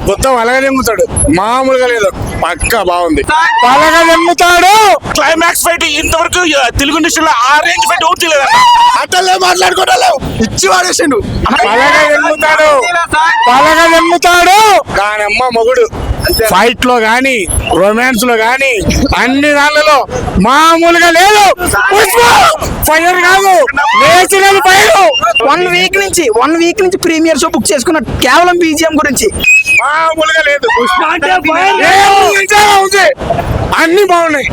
మొత్తం అలగదెంగుతాడు, మామూలుగా లేదు, పక్కా బాగుంది. అలగదెంగుతాడు. క్లైమాక్స్ ఫైట్ ఇంతవరకు తెలుగు ఇండస్ట్రీలో ఆ రేంజ్ ఫైట్ ఒకటి లేదు. అట్టలే మాట్లాడుకోవడం ఇచ్చి వాడేసిండు. పలగదెంగుతాడు, పలగదెంగుతాడు. దానమ్మ మొగుడు ఫైట్ లో గాని రొమాన్స్ లో గాని అన్ని దానిలో మామూలుగా లేదు. ఫైర్ కాదు, నేచురల్ ఫైర్. 1 వీక్ నుంచి ప్రీమియర్ షో బుక్ చేసుకున్న కేవలం బీజిఎం గురించి. మామూలుగా లేదు. ఉంది. అన్ని బాగున్నాయి.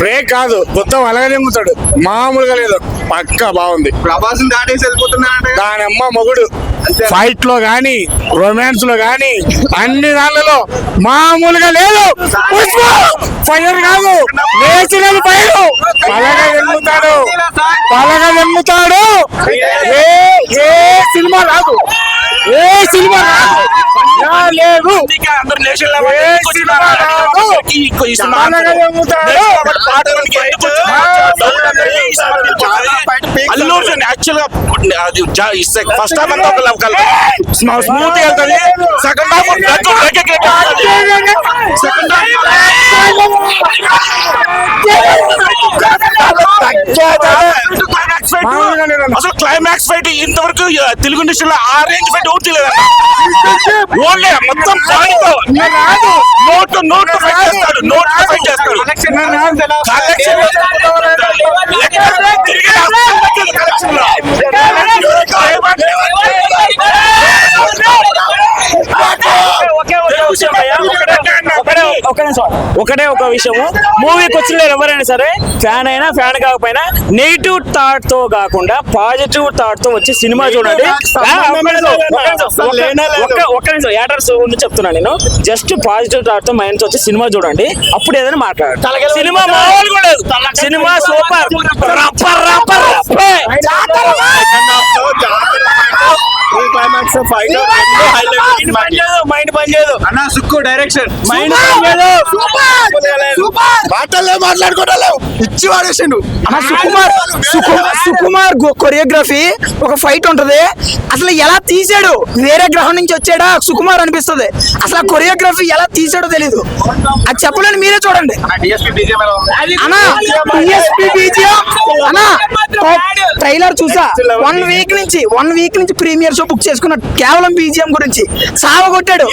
బ్రేక్ కాదు, మొత్తం అలగదెంగుతాడు, మామూలుగా లేదు, పక్కా బాగుంది. ప్రభాస్ దాటేసి వెళ్ళిపోతున్నా. దానమ్మ మొగుడు ఫైట్ లో గాని రొమాన్స్ లో గాని అన్ని దానిలో మామూలుగా లేదు. ఫైర్ కాదు, నేచురల్ ఫైర్. పలగదెంగుతాడు, పలగదెంగుతాడు. ఏ సినిమా రాదు, ఏ సినిమా రాదు, లేదు. అందరు national level Allu Arjun actual గా ఫస్ట్ హాఫ్ అంతా ఒక స్మూత్ వెళ్తుంది, సెకండ్ హాఫ్ సెకండ్ అసలు క్లైమాక్స్ ఫైట్ ఇంతవరకు తెలుగు ఇండస్ట్రీలో ఆ రేంజ్ ఫైట్ ఒకటి లేదు. ఓన్లీ మొత్తం నోట్ ఫైట్ చేస్తాడు, నోట్ ఫైట్ చేస్తాడు. ఒకటే ఒక విషయము, మూవీకి వచ్చిన ఎవరైనా సరే ఫ్యాన్ అయినా ఫ్యాన్ కాకపోయినా నెగిటివ్ థాట్ తో కాకుండా పాజిటివ్ థాట్ తో వచ్చి సినిమా చూడండి. ఒక్క నిమిషం యాటర్స్ ఉండి చెప్తున్నా నేను. జస్ట్ పాజిటివ్ థాట్ తో మైండ్ తో వచ్చి సినిమా చూడండి, అప్పుడు ఏదైనా మాట్లాడాలి. సినిమా మామూలుగా లేదు, సినిమా సూపర్. మైండ్ పనిచేయదు అన్న. సుక్కు డైరెక్షన్, మైండ్ మాటలే మాట్లాడుకోవడం ఇచ్చి వాడేసిండు. సుకుమార్ కొరియోగ్రఫీ ఒక ఫైట్ ఉంటది, అసలు ఎలా తీసాడు, వేరే గ్రహం నుంచి వచ్చాడా సుకుమార్ అనిపిస్తుంది. అసలు ఆ కొరియోగ్రఫీ ఎలా తీసాడో తెలీదు, అది చెప్పలేని మీరే చూడండి. ట్రైలర్ చూసా. 1 వీక్ నుంచి ప్రీమియర్ షో బుక్ చేసుకున్న కేవలం బీజిఎం గురించి. చావు కొట్టాడు,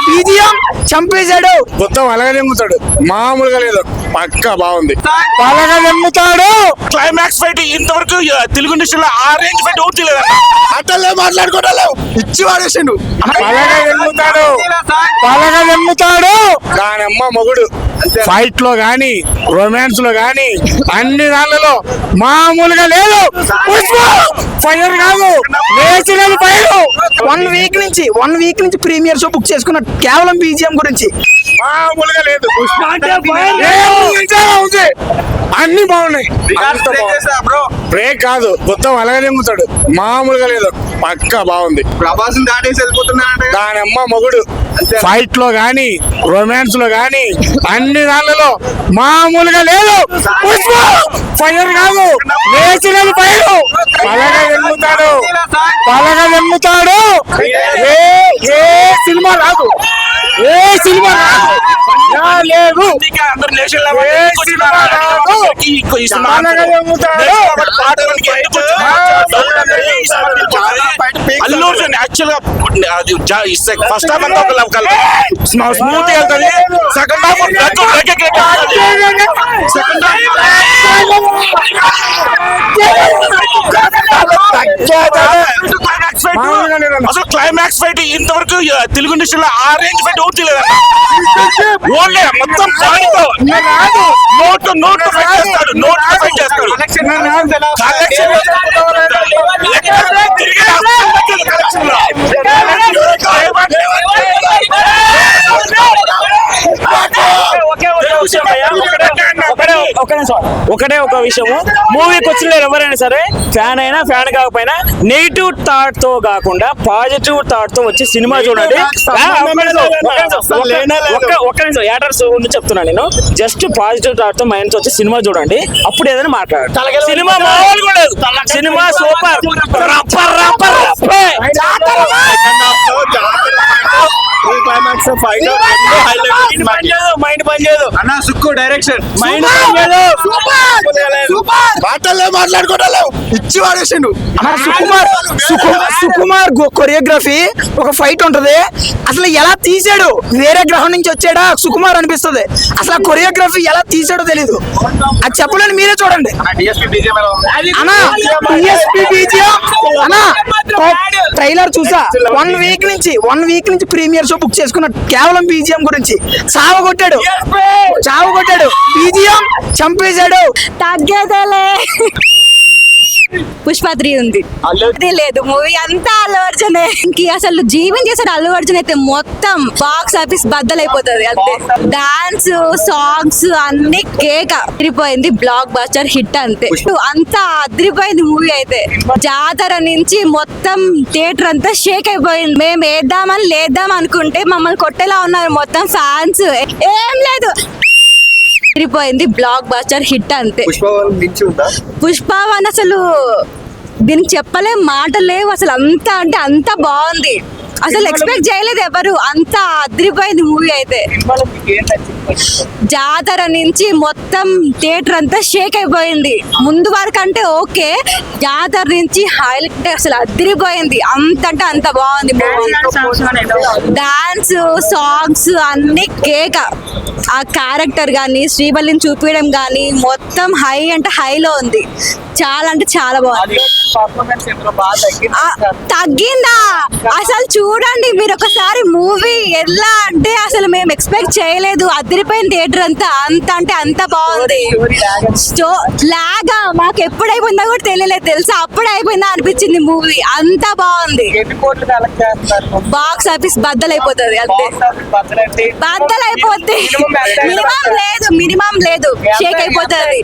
బీజిఎం చంపేశాడు. మొత్తం అలగదెంగుతాడు, మామూలుగా లేదు, పక్కా బాగుంది. పలగదెంగుతాడు. క్లైమాక్స్ ఫైట్ ఇంతవరకు తెలుగు ఇండస్ట్రీలో ఆ రేంజ్ ఫైట్ ఒకటి లేదు. అట్టలే మాట్లాడుకోవడం ఇచ్చి వాడేసిండు. పలగదెంగుతాడు, పలగదెంగుతాడు. దానమ్మ మొగుడు ఫైట్ లో గాని రొమాన్స్ లో గాని అన్ని దానిలో మామూలుగా లేదు. ఫైర్ కాదు, నేచురల్ ఫైర్. 1 వీక్ నుంచి ప్రీమియర్ షో బుక్ చేసుకున్న కేవలం బీజిఎం గురించి. మామూలుగా లేదు. ఉంది. అన్ని బాగున్నాయి. బ్రేక్ కాదు, మొత్తం అలగదెంగుతాడు, మామూలుగా లేదు, పక్కా బాగుంది. ప్రభాస్ దాటేసి వెళ్ళిపోతున్నా. దానమ్మ మొగుడు ఫైట్ లో గాని రొమాన్స్ లో గాని అన్ని దానిలో మామూలుగా లేదు. ఫైర్ కాదు, నేచురల్ ఫైర్. పలగదెంగుతాడు, పలగదెంగుతాడు. ఏ సినిమా రాదు, ఏ సినిమా రాదు, లేదు. అందరు national level Allu Arjun actual గా ఫస్ట్ హాఫ్ అంతా ఒక స్మూత్ వెళ్తుంది, సెకండ్ హాఫ్ సెకండ్ అసలు క్లైమాక్స్ ఫైట్ ఇంతవరకు తెలుగు ఇండస్ట్రీలో ఆ రేంజ్ ఫైట్ ఒకటి లేదు. ఓన్లీ మొత్తం నోట్ ఫైట్ చేస్తాడు, నోట్ ఫైట్ చేస్తాడు. ఒకటే ఒక విషయము, మూవీకి వచ్చిన ఎవరైనా సరే ఫ్యాన్ అయినా ఫ్యాన్ కాకపోయినా నెగిటివ్ థాట్ తో కాకుండా పాజిటివ్ థాట్ తో వచ్చి సినిమా చూడండి. ఒక్క నిమిషం యాటర్స్ ఉండి చెప్తున్నా నేను. జస్ట్ పాజిటివ్ థాట్ తో మైండ్ తో వచ్చి సినిమా చూడండి, అప్పుడు ఏదైనా మాట్లాడాలి. సినిమా మామూలుగా లేదు, సినిమా సూపర్. మైండ్ పని చేయదు అన్న సుక్కు డైరెక్షన్ మైండ్ మాటలే మాట్లాడుకోవడం ఇచ్చి వాడేసిండు సుకుమార్ కొరియోగ్రఫీ ఒక ఫైట్ ఉంటది అసలు ఎలా తీసాడు వేరే గ్రహం నుంచి వచ్చాడా సుకుమార్ అనిపిస్తుంది అసలు కొరియోగ్రఫీ ఎలా తీసాడో తెలీదు అది చెప్పలేని మీరే చూడండి అన్నా DSP BGM అన్నా ట్రైలర్ చూసా 1 వీక్ నుంచి ప్రీమియర్ షో బుక్ చేసుకున్న కేవలం BGM గురించి చావు కొట్టాడు BGM చంపేశాడు తగ్గేదేలే పుష్ప 3 ఉంది అది లేదు మూవీ అంతా అల్లు అర్జునే అసలు జీవించేసాడు అల్లు అర్జున్ అయితే మొత్తం బాక్స్ ఆఫీస్ బద్దలైపోతుంది అంతే డాన్స్ సాంగ్స్ అన్ని కేక అదిరిపోయింది బ్లాక్ బస్టర్ హిట్ అంతే అంతా అదిరిపోయింది మూవీ అయితే జాతర నుంచి మొత్తం థియేటర్ అంతా షేక్ అయిపోయింది మేము లేద్దాం అనుకుంటే మమ్మల్ని కొట్టేలా ఉన్నారు మొత్తం ఫ్యాన్స్ ఏం లేదు అదిరిపోయింది బ్లాక్ బస్టర్ హిట్ అంతే పుష్ప 1 అసలు దీనికి చెప్పలేం మాటలు లేవు అసలు అంత అంటే అంత బాగుంది అసలు ఎక్స్పెక్ట్ చేయలేదు ఎవరు అంత అదిరిపోయింది మూవీ అయితే జాతర నుంచి మొత్తం థియేటర్ అంతా షేక్ అయిపోయింది ముందు వరకు అంటే ఓకే జాతర నుంచి హైలైట్ అసలు అదిరిపోయింది అంత అంటే అంత బాగుంది డాన్స్ సాంగ్స్ అన్ని కేక ఆ క్యారెక్టర్ కానీ శ్రీవల్లిని చూపించడం కానీ మొత్తం హై అంటే హైలో ఉంది చాలా అంటే చాలా బాగుంది తగ్గిందా అసలు చూడండి మీరు ఒకసారి మూవీ ఎలా అంటే అసలు మేము ఎక్స్పెక్ట్ చేయలేదు అదిరిపోయిన థియేటర్ అంతా అంత అంటే అంత బాగుంది లాగా మాకు ఎప్పుడు అయిపోయిందో కూడా తెలియలేదు తెలుసా అప్పుడు అయిపోయిందా అనిపించింది మూవీ అంత బాగుంది బాక్స్ ఆఫీస్ బద్దలైపోతుంది అంతే బద్దలైపోద్ది మినిమం లేదు షేక్ అయిపోతుంది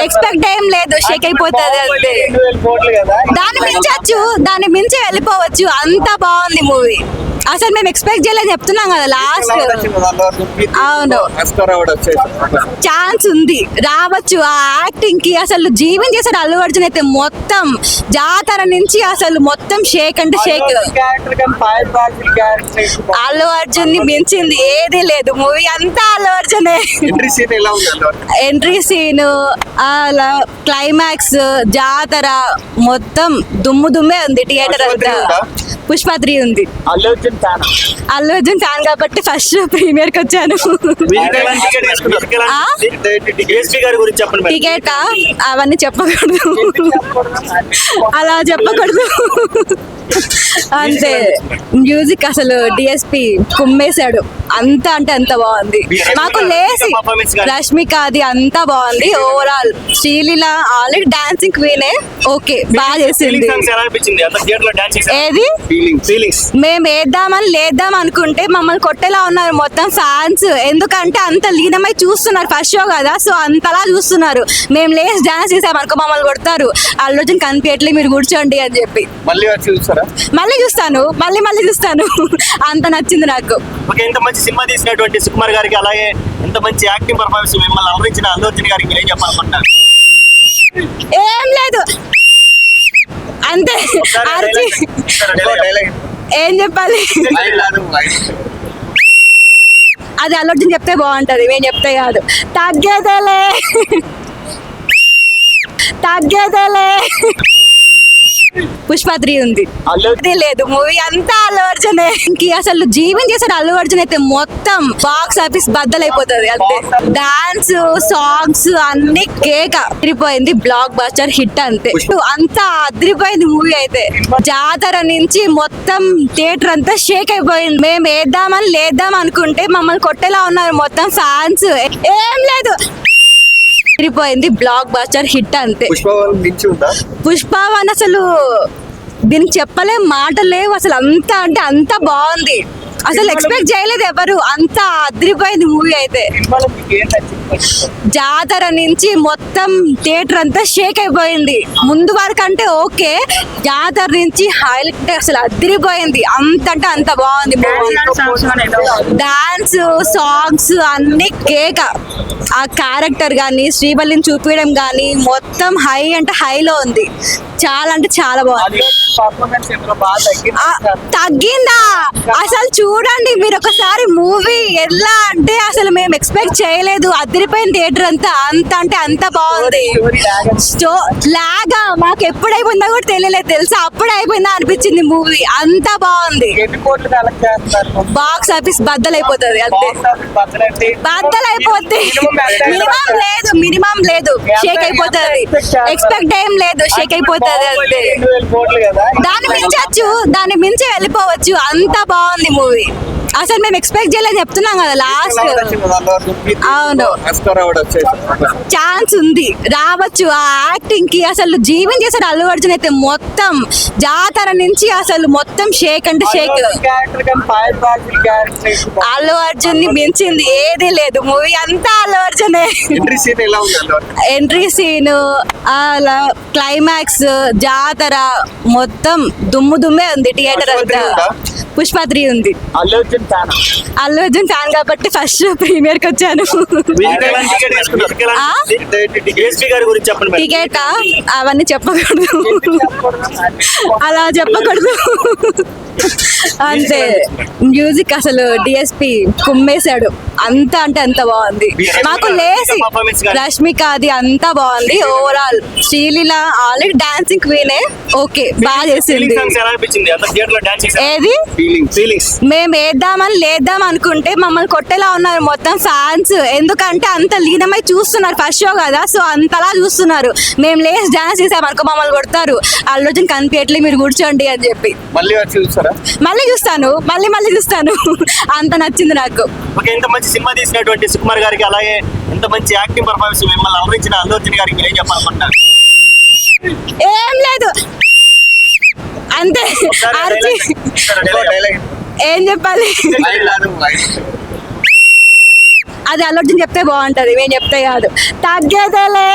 ఎక్స్పెక్ట్ ఏం లేదు షేక్ అయిపోతుంది అంతే దాన్ని మించి వెళ్ళిపోవచ్చు అంత బాగుంది మూవీ అసలు మేము ఎక్స్పెక్ట్ చేయలేదు చెప్తున్నాం కదా లాస్ట్ అవును ఛాన్స్ ఉంది రావచ్చు ఆ యాక్టింగ్ కి అసలు జీవించేసాడు అల్లు అర్జున్ అయితే మొత్తం జాతర నుంచి అసలు మొత్తం షేక్ అంటే షేక్ అల్లు అర్జున్ ని మించింది ఏది లేదు మూవీ అంతా అల్లు అర్జునే ఎంట్రీ సీన్ క్లైమాక్స్ జాతర మొత్తం దుమ్మే ఉంది థియేటర్ అంతా పుష్ప 3 ఉంది అల్లు అర్జున్ ఫ్యాన్ కాబట్టి ఫస్ట్ ప్రీమియర్ కి వచ్చాను టికెట్ అవన్నీ చెప్పకూడదు అలా చెప్పకూడదు అంతే మ్యూజిక్ అసలు DSP కుమ్మేశాడు అంత అంటే అంత బాగుంది మాకు లేసి రష్మిక అది అంతా బాగుంది ఓవరాల్ శ్రీలీల ఆల్రెడీ డాన్సింగ్ క్వీనే ఓకే బాగా చేసింది ఏది మేము లేద్దాం అనుకుంటే మమ్మల్ని కొట్టేలా ఉన్నారు మొత్తం ఫ్యాన్స్ ఎందుకంటే అంత లీనమై చూస్తున్నారు ఫస్ట్ షో కదా సో అంతలా చూస్తున్నారు మేము లేసి డాన్స్ చేసామనుకో మమ్మల్ని కొడతారు అల్లు అర్జున్ కనిపించట్లే మీరు కూర్చోండి అని చెప్పి మళ్ళీ చూస్తాను అంత నచ్చింది నాకు ఇంత మంచి సినిమా తీసినటువంటి సుకుమార్ గారికి అలాగే ఇంత మంచి యాక్టింగ్ పర్ఫార్మెన్స్ మిమ్మల్ని అలరించిన అల్లు అర్జున్ గారికి మీరు ఏం చెప్పాలనుకుంటున్నారు ఏం లేదు అంతే ఏం చెప్పాలి అది అల్లు అర్జున్ చెప్తే బాగుంటది మేము చెప్తే కాదు తగ్గేదేలే పుష్ప 3 ఉంది అది లేదు మూవీ అంతా అల్లు అర్జునే అసలు జీవించేసాడు అల్లు అర్జున్ అయితే మొత్తం బాక్స్ ఆఫీస్ బద్దలైపోతుంది అంతే డాన్స్ సాంగ్స్ అన్ని కేక అదిరిపోయింది బ్లాక్ బస్టర్ హిట్ అంతే అంతా అదిరిపోయింది మూవీ అయితే జాతర నుంచి మొత్తం థియేటర్ అంతా షేక్ అయిపోయింది మేము లేద్దాం అనుకుంటే మమ్మల్ని కొట్టేలా ఉన్నారు మొత్తం ఫ్యాన్స్ ఏం లేదు అదిరిపోయింది బ్లాక్ బస్టర్ హిట్ అంతే పుష్ప 1 అసలు దీనికి చెప్పలేం మాటలు లేవు అసలు అంత అంటే అంత బాగుంది అసలు ఎక్స్పెక్ట్ చేయలేదు ఎవరు అంత అదిరిపోయింది మూవీ అయితే జాతర నుంచి మొత్తం థియేటర్ అంతా షేక్ అయిపోయింది ముందు వరకు అంటే ఓకే జాతర నుంచి హైలైట్ అసలు అదిరిపోయింది అంత అంటే అంత బాగుంది డాన్స్ సాంగ్స్ అన్ని కేక ఆ క్యారెక్టర్ కానీ శ్రీవల్లిని చూపించడం కానీ మొత్తం హై అంటే హైలో ఉంది చాలా అంటే చాలా బాగుంది. పర్ఫార్మెన్స్ ఎందులో బాగా తగ్గింది. తగ్గిందా? అసలు చూడండి మీరు ఒకసారి మూవీ ఎలా అంటే అసలు మేము ఎక్స్పెక్ట్ చేయలేదు. అదిరిపోయిన థియేటర్ అంతా, అంత అంటే అంత బాగుంది. లాగా మాకు ఎప్పుడు అయిపోయిందో కూడా తెలియలేదు తెలుసా, అప్పుడే అయిపోయిందా అనిపించింది మూవీ. అంత బాగుంది. ఎన్ని కోట్లు కలెక్ట్ చేస్తారు? బాక్స్ ఆఫీస్ బద్దలైపోతుంది అంతే. బద్దలైపోద్ది. మినిమం లేదు షేక్ అయిపోతుంది. ఎక్స్పెక్ట్ ఏం లేదు, షేక్ అయిపోతుంది అంతే. 2000 కోట్లు కదా. దాన్ని మించి వెళ్ళిపోవచ్చు. అంత బాగుంది మూవీ. అసలు మేము ఎక్స్పెక్ట్ చేయలేదు చెప్తున్నాం కదా లాస్ట్. అవును, ఛాన్స్ ఉంది, రావచ్చు. ఆ యాక్టింగ్ కి అసలు జీవించేసాడు అల్లు అర్జున్ అయితే. మొత్తం జాతర నుంచి అసలు మొత్తం షేక్ అంటే షేక్. క్యారెక్టర్ కానీ fire box character Allu Arjun ని మించింది ఏది లేదు. మూవీ అంతా అల్లు అర్జునే. ఎంట్రీ సీన్ ఎలా ఉంది అల్లు అర్జున్? ఎంట్రీ సీన్, అలా క్లైమాక్స్, జాతర మొత్తం దుమ్మే ఉంది థియేటర్ అంతా. పుష్ప 3 ఉంది. అల్లు అర్జున్ ఫ్యాన్. అల్లు అర్జున్ ఫ్యాన్ కాబట్టి ఫస్ట్ ప్రీమియర్ కి వచ్చాను. డిఎస్పీ గారి గురించి చెప్పండి. టికెట్ అవన్నీ చెప్పకూడదు, అలా చెప్పకూడదు అంతే. మ్యూజిక్ అసలు డిఎస్పి కుమ్మేశాడు. అంత అంటే అంత బాగుంది. మాకు లేసి రష్మిక అది అంతా బాగుంది. ఓవరాల్ శ్రీలీల ఆల్రెడీ డాన్సింగ్ క్వీనే. ఓకే, బాగా చేసింది. ఏది మేము లేద్దాం అనుకుంటే మమ్మల్ని కొట్టేలా ఉన్నారు మొత్తం ఫ్యాన్స్. ఎందుకంటే అంత లీనమై చూస్తున్నారు. ఫస్ట్ షో కదా, సో అంతలా చూస్తున్నారు. మేము లేసి డాన్స్ చేసామనుకో మమ్మల్ని కొడతారు. అల్లు అర్జున్ కనిపించట్లేదు, మీరు కూర్చోండి అని చెప్పి. మళ్ళీ వచ్చి చూస్తారా? మళ్ళీ చూస్తాను, మళ్ళీ చూస్తాను. అంత నచ్చింది నాకు. ఓకే, ఇంత మంచి సినిమా తీసినటువంటి సుకుమార్ గారికి, అలాగే ఇంత మంచి యాక్టింగ్ పర్ఫార్మెన్స్ మిమ్మల్ని అలరించిన అల్లు అర్జున్ గారికి మీరు ఏం చెప్పాలనుకుంటున్నారు? ఏం లేదు, అంతే. అర్జీ ఏం చెప్పాలి? అది అల్లు అర్జున్ చెప్తే బాగుంటది, మేము చెప్తే కాదు. తగ్గేదేలే.